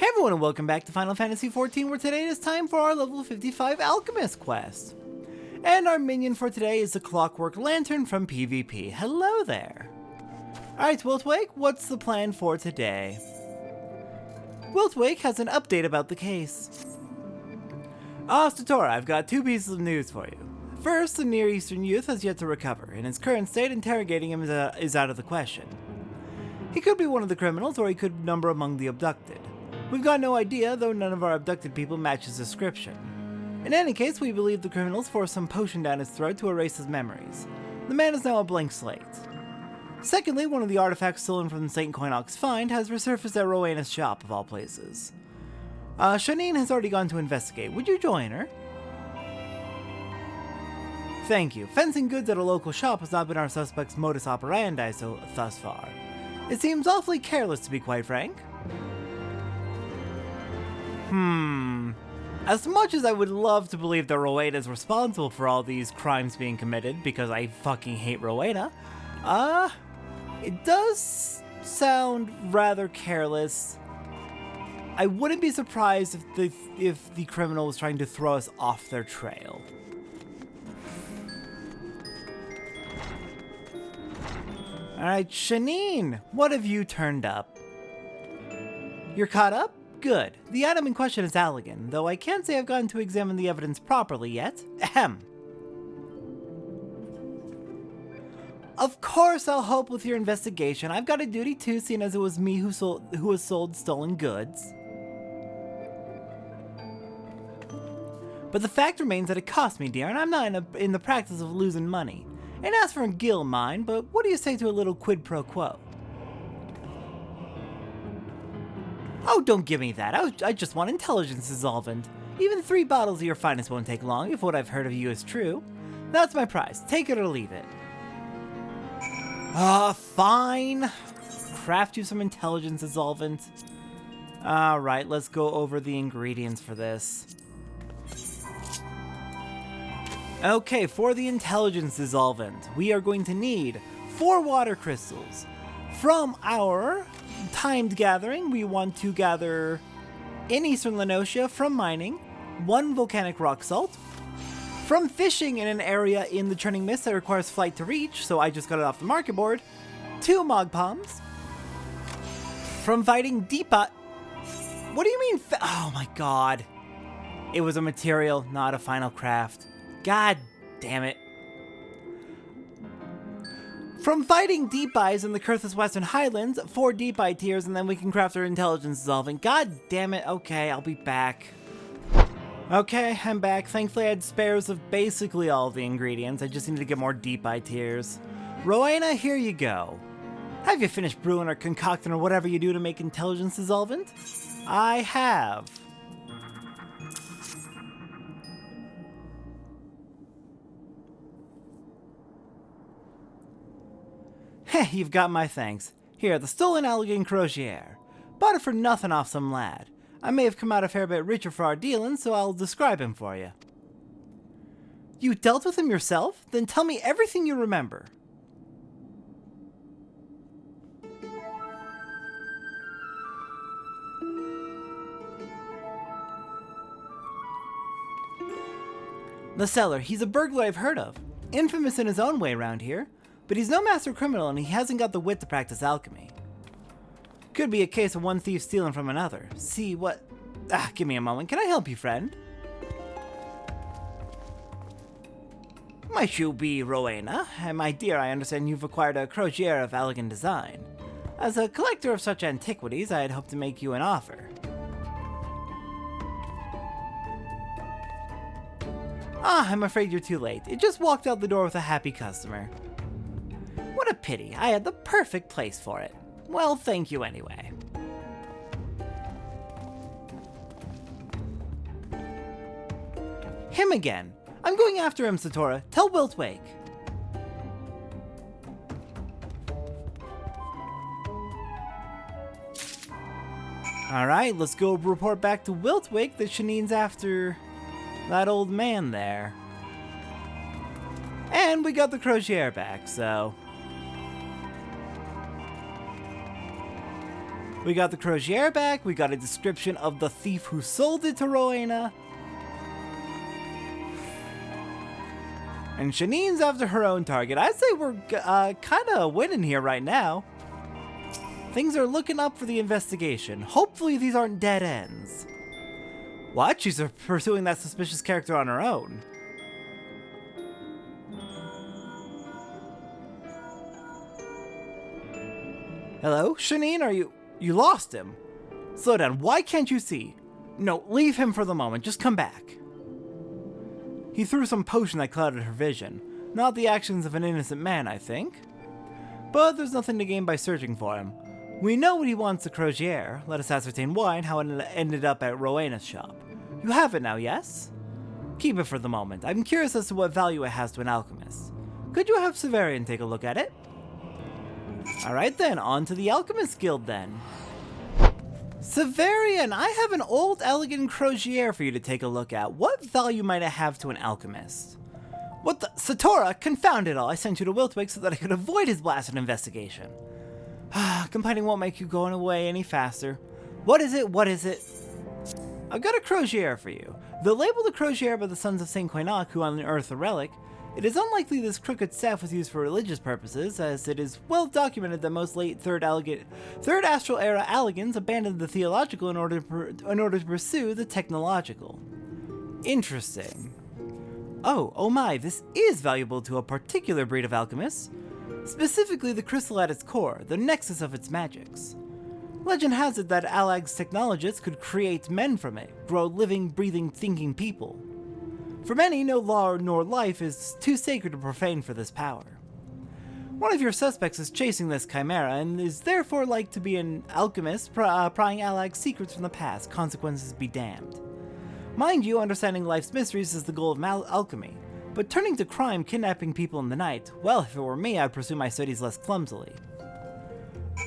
Everyone, and welcome back to Final Fantasy XIV, where today it is time for our level 55 Alchemist quest. And our minion for today is the Clockwork Lantern from PvP. Hello there! Alright, Wiltwake, what's the plan for today? Wiltwake has an update about the case. Statora, I've got two pieces of news for you. First, the Near Eastern youth has yet to recover. In his current state, interrogating him is out of the question. He could be one of the criminals, or he could number among the abducted. We've got no idea, though none of our abducted people match his description. In any case, we believe the criminals forced some potion down his throat to erase his memories. The man is now a blank slate. Secondly, one of the artifacts stolen from the St. Coinox find has resurfaced at Rowena's shop, of all places. Shanine has already gone to investigate. Would you join her? Thank you. Fencing goods at a local shop has not been our suspect's modus operandi thus far. It seems awfully careless, to be quite frank. As much as I would love to believe that Rowena is responsible for all these crimes being committed, because I fucking hate Rowena, it does sound rather careless. I wouldn't be surprised if the criminal was trying to throw us off their trail. Alright, Shanine, what have you turned up? You're caught up? Good. The item in question is Allegan, though I can't say I've gotten to examine the evidence properly yet. Ahem. Of course I'll help with your investigation. I've got a duty too, seeing as it was me who sold stolen goods. But the fact remains that it cost me, dear, and I'm not in the practice of losing money. And as for a gil mine, but what do you say to a little quid pro quo? Oh, don't give me that. I just want intelligence dissolvent. Even 3 bottles of your finest won't take long if what I've heard of you is true. That's my price. Take it or leave it. Fine. Craft you some intelligence dissolvent. Alright, let's go over the ingredients for this. Okay, for the intelligence dissolvent, we are going to need 4 water crystals. From our timed gathering, we want to gather in Eastern Lenosia from mining, 1 volcanic rock salt. From fishing in an area in the Churning Mist that requires flight to reach, so I just got it off the market board, 2 Mog Palms. From fighting Deepa... What do you mean oh my god. It was a material, not a final craft. God damn it. From fighting Deep Eyes in the Kurthus Western Highlands, 4 Deep Eye tiers, and then we can craft our intelligence dissolvent. God damn it. Okay, I'll be back. Okay, I'm back. Thankfully, I had spares of basically all of the ingredients. I just need to get more Deep Eye tiers. Rowena, here you go. Have you finished brewing or concocting or whatever you do to make intelligence dissolvent? I have. Heh, you've got my thanks. Here, the stolen Allegan Crozier. Bought it for nothing off some lad. I may have come out a fair bit richer for our dealings, so I'll describe him for you. You dealt with him yourself? Then tell me everything you remember. The Seller, he's a burglar I've heard of. Infamous in his own way around here. But he's no master criminal and he hasn't got the wit to practice alchemy. Could be a case of one thief stealing from another. See what... give me a moment. Can I help you, friend? Might you be Rowena? My dear, I understand you've acquired a crozier of elegant design. As a collector of such antiquities, I had hoped to make you an offer. I'm afraid you're too late. It just walked out the door with a happy customer. What a pity. I had the perfect place for it. Well, thank you anyway. Him again. I'm going after him, Satora. Tell Wiltwake. Alright, let's go report back to Wiltwake that Shanine's after that old man there. And we got the crozier back, so... We got the Crozier back, we got a description of the thief who sold it to Rowena. And Shanine's after her own target. I'd say we're kind of winning here right now. Things are looking up for the investigation. Hopefully these aren't dead ends. What? She's pursuing that suspicious character on her own. Hello? Shanine, are you... You lost him. Slow down. Why can't you see? No, leave him for the moment. Just come back. He threw some potion that clouded her vision. Not the actions of an innocent man, I think. But there's nothing to gain by searching for him. We know what he wants to Crozier. Let us ascertain why and how it ended up at Rowena's shop. You have it now, yes? Keep it for the moment. I'm curious as to what value it has to an alchemist. Could you have Severian take a look at it? Alright then, on to the Alchemist Guild then. Severian, I have an old elegant Crozier for you to take a look at. What value might it have to an alchemist? What the? Satora, confound it all. I sent you to Wiltwick so that I could avoid his blasted investigation. Complaining won't make you go away any faster. What is it? What is it? I've got a Crozier for you. Though labeled a Crozier by the Sons of St. Quinoc, who unearthed the relic, it is unlikely this crooked staff was used for religious purposes, as it is well documented that most late Third Astral Era Alligans abandoned the theological in order to pursue the technological. Interesting. Oh my, this is valuable to a particular breed of alchemists, specifically the crystal at its core, the nexus of its magics. Legend has it that Alag's technologists could create men from it, grow living, breathing, thinking people. For many, no law nor life is too sacred to profane for this power. One of your suspects is chasing this chimera and is therefore like to be an alchemist prying Alag's secrets from the past, consequences be damned. Mind you, understanding life's mysteries is the goal of alchemy, but turning to crime, kidnapping people in the night, well, if it were me, I'd pursue my studies less clumsily.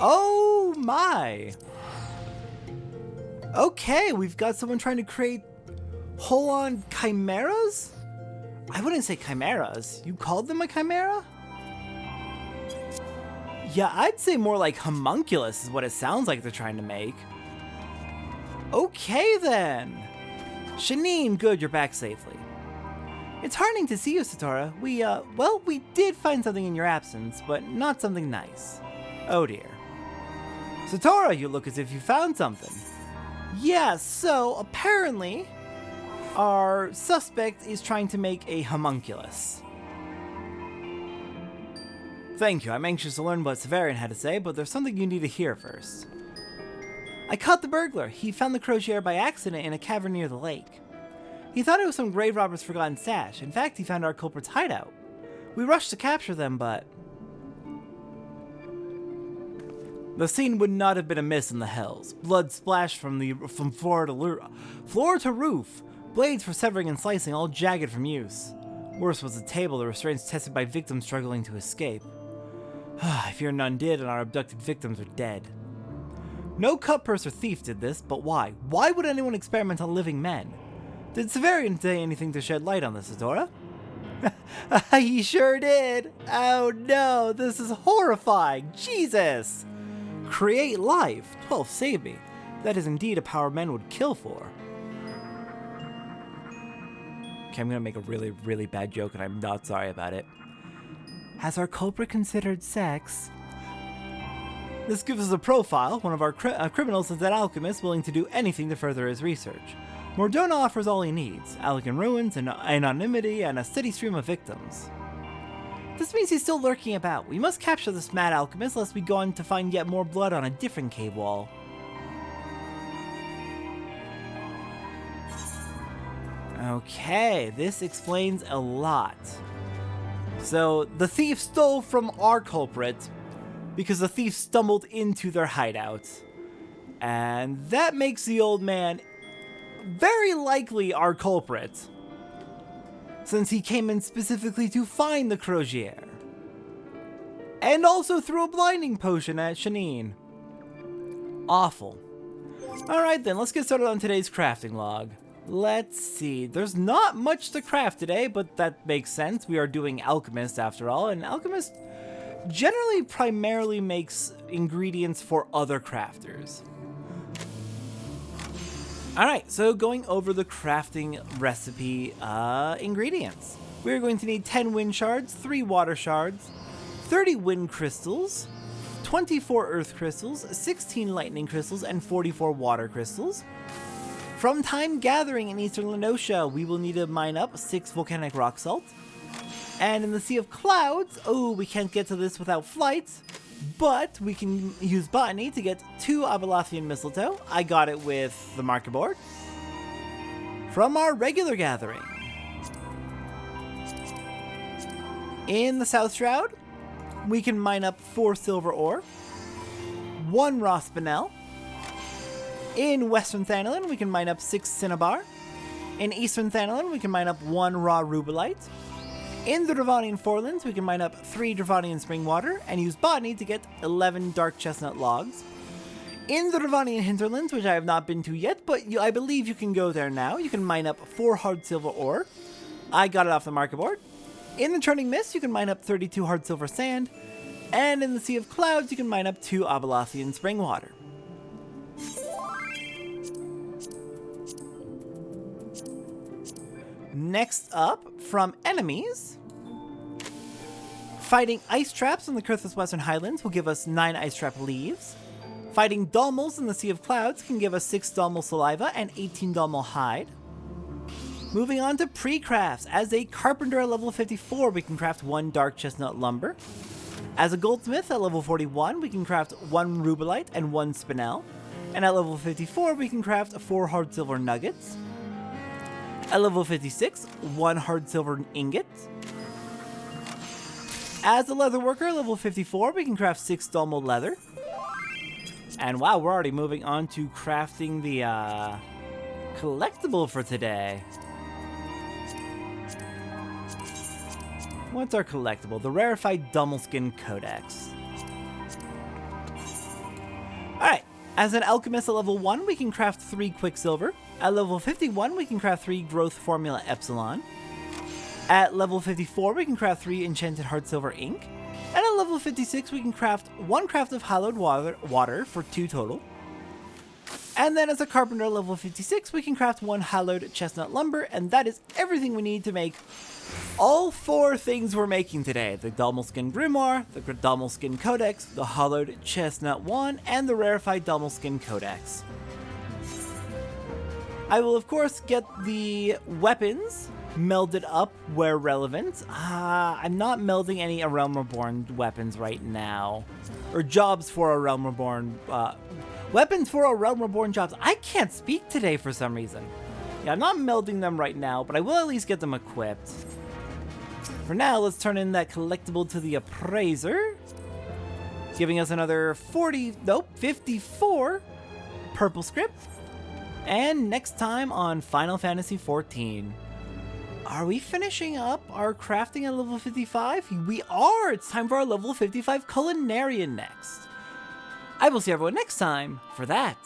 Oh my! Okay, we've got someone trying to create whole-on chimeras? I wouldn't say chimeras. You called them a chimera? Yeah, I'd say more like homunculus is what it sounds like they're trying to make. Okay then. Shanine, good, you're back safely. It's heartening to see you, Satora. We did find something in your absence, but not something nice. Oh dear. Satora, you look as if you found something. Yeah, so apparently our suspect is trying to make a homunculus. Thank you, I'm anxious to learn what Severian had to say, but there's something you need to hear first. I caught the burglar. He found the Crozier by accident in a cavern near the lake. He thought it was some grave robber's forgotten stash. In fact, he found our culprit's hideout. We rushed to capture them, but the scene would not have been amiss in the hells. Blood splashed from floor to roof. Blades for severing and slicing, all jagged from use. Worse was the table, the restraints tested by victims struggling to escape. I fear none did, and our abducted victims are dead. No cut purse or thief did this, but why? Why would anyone experiment on living men? Did Severian say anything to shed light on this, Satora? He sure did! Oh no, this is horrifying! Jesus! Create life? 12 save me. That is indeed a power men would kill for. Okay, I'm gonna make a really, really bad joke and I'm not sorry about it. Has our culprit considered sex? This gives us a profile. One of our criminals is an alchemist willing to do anything to further his research. Mordona offers all he needs, elegant ruins, anonymity, and a steady stream of victims. This means he's still lurking about. We must capture this mad alchemist lest we go on to find yet more blood on a different cave wall. Okay, this explains a lot. So, the thief stole from our culprit because the thief stumbled into their hideout. And that makes the old man very likely our culprit, since he came in specifically to find the Crozier. And also threw a blinding potion at Shanine. Awful. Alright then, let's get started on today's crafting log. Let's see, there's not much to craft today, but that makes sense. We are doing Alchemist after all, and Alchemist generally primarily makes ingredients for other crafters. Alright, so going over the crafting recipe ingredients. We're going to need 10 wind shards, 3 water shards, 30 wind crystals, 24 earth crystals, 16 lightning crystals, and 44 water crystals. From time gathering in Eastern Lenosha, we will need to mine up 6 volcanic rock salt. And in the Sea of Clouds, oh, we can't get to this without flights, but we can use botany to get 2 Abelathian mistletoe. I got it with the marker board. From our regular gathering, in the South Shroud, we can mine up 4 silver ore, 1 raw spinel. In Western Thanalan, we can mine up 6 cinnabar. In Eastern Thanalan, we can mine up 1 raw rubellite. In the Dravanian Forelands, we can mine up 3 Dravanian spring water and use botany to get 11 dark chestnut logs. In the Dravanian Hinterlands, which I have not been to yet, but I believe you can go there now, you can mine up 4 hard silver ore. I got it off the marker board. In the Churning Mist, you can mine up 32 hard silver sand. And in the Sea of Clouds, you can mine up 2 Abelathian spring water. Next up, from enemies, fighting ice traps in the Kurthus Western Highlands will give us 9 ice trap leaves. Fighting Dalmals in the Sea of Clouds can give us 6 Dalmal saliva and 18 Dalmal hide. Moving on to pre-crafts. As a carpenter at level 54, we can craft 1 dark chestnut lumber. As a goldsmith at level 41, we can craft 1 rubellite and 1 spinel. And at level 54, we can craft 4 hard silver nuggets. At level 56, 1 hard silver ingot. As a leather worker at level 54, we can craft 6 Dalmal leather. And wow, we're already moving on to crafting the collectible for today. What's our collectible? The rarefied Dummelskin Codex. Alright, as an alchemist at level 1, we can craft 3 Quicksilver. At level 51, we can craft 3 Growth Formula Epsilon. At level 54, we can craft 3 Enchanted Hard Silver Ink. And at level 56, we can craft 1 craft of Hallowed Water for 2 total. And then as a carpenter at level 56, we can craft 1 Hallowed Chestnut Lumber, and that is everything we need to make all 4 things we're making today. The Dummelskin Grimoire, the Dummelskin Codex, the Hollowed Chestnut Wand, and the Rarefied Dummelskin Codex. I will, of course, get the weapons melded up where relevant. I'm not melding any A Realm Reborn weapons right now. Or jobs for A Realm Reborn. Weapons for A Realm Reborn jobs. I can't speak today for some reason. Yeah, I'm not melding them right now, but I will at least get them equipped. For now, let's turn in that collectible to the Appraiser, giving us another 54 purple script. And next time on Final Fantasy XIV. Are we finishing up our crafting at level 55? We are! It's time for our level 55 Culinarian next. I will see everyone next time for that.